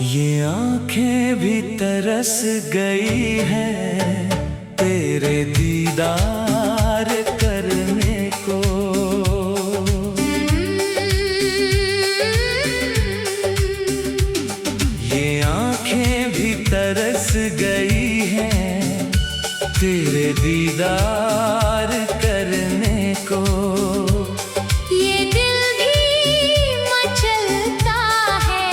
ये आंखें भी तरस गई हैं तेरे दीदार करने को। ये आंखें भी तरस गई हैं तेरे दीदार करने को। ये दिल भी मचलता है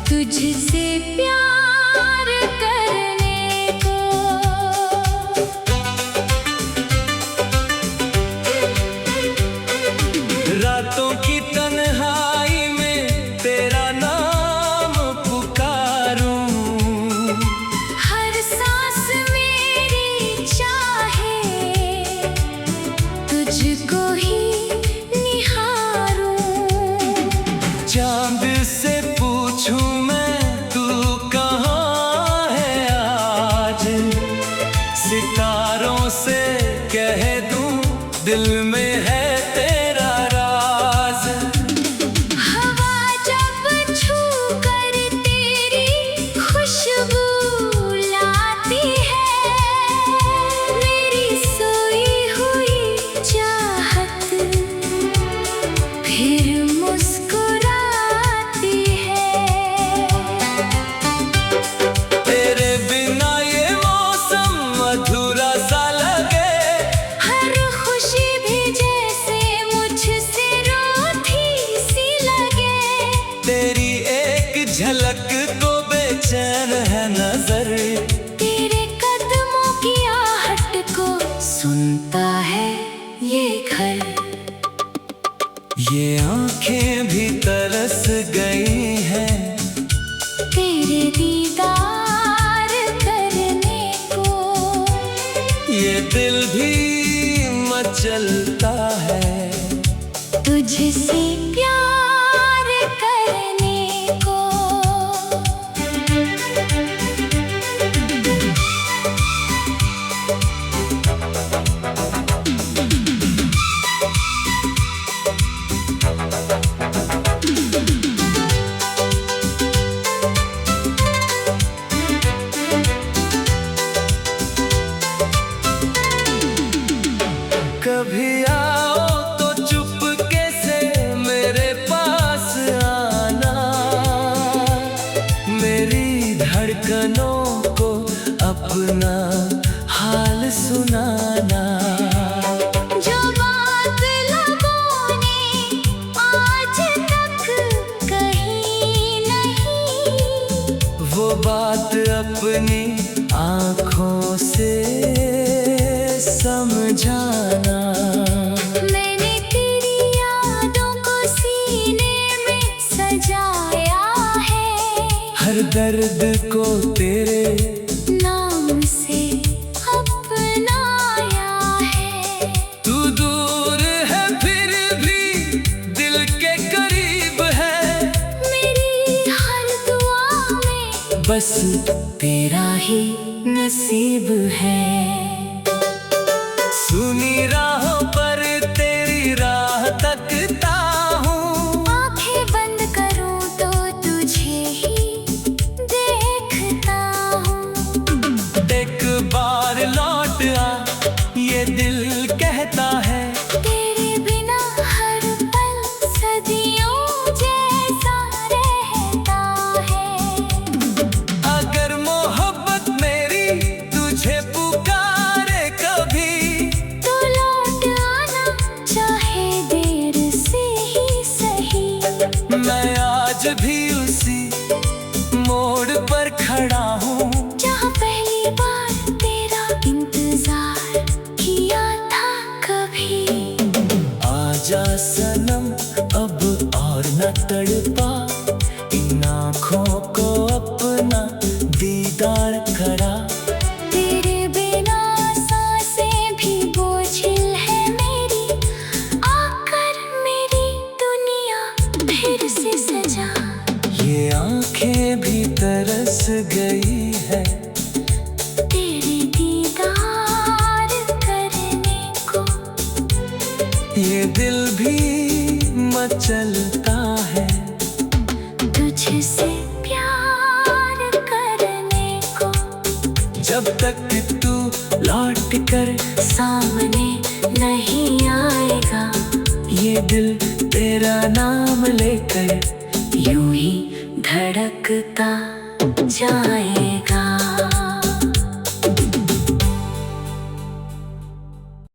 तुझसे प्यार करने को। रातों की तन्हाई में तेरा नाम पुकारूं, हर सांस मेरी चाहे तुझको ही निहारूं। चांद से पूछूं मैं तू कहाँ है आज, सितारों से कह दूं दिल में है तेरा राज। हवा जब छू कर तेरी खुशबू लाती है, मेरी सोई हुई चाहत फिर मुस्कुराती है। तेरे बिना ये मौसम अधूरा सा लगे, हर खुशी भी जैसे मुझसे रूठी सी लगे। तेरी एक झलक को बेचैन है नजर, तेरे कदमों की आहट को सुनता है ये घर। ये आंखें भी तरस गई हैं तेरे दीदार करने को। ये दिल भी मचलता है तुझसे प्यार करने को। कभी आओ तो चुपके से मेरे पास आना, मेरी धड़कनों को अपना हाल सुनाना। जो बात लबों ने आज तक कही नहीं, वो बात अपनी आँखों से समझाना। मैंने तेरी यादों को सीने में सजाया है, हर दर्द को तेरे नाम से अपनाया है। तू दूर है फिर भी दिल के करीब है, मेरी हर दुआ में बस तेरा ही नसीब है। सुनी राहों पर तेरी राह तकता हूँ, आंखें बंद करूं तो तुझे ही देखता हूँ। एक बार लौट आ ये दिल कहता है, तेरे बिना हर पल सदियों जैसा रहता है। अगर मोहब्बत मेरी तुझे पुकारे कभी, तो लौट आना चाहे देर से ही सही। मैं आज भी उसी मोड़ पर खड़ा हूँ, जहाँ पहली बार तेरा इंतजार किया था कभी। आजा सनम अब और न तड़पा, इन आँखों को अपना दीदार करा। तेरे बिना सांसें भी बोझिल है मेरी, आकर मेरी दुनिया फिर से सजा। ये आंखें भी तरस गई है तेरे दीदार करने को। ये दिल भी मचलता है तुझसे प्यार तक तू लौट कर सामने नहीं आएगा। ये दिल तेरा नाम लेकर यूं ही धड़कता जाए।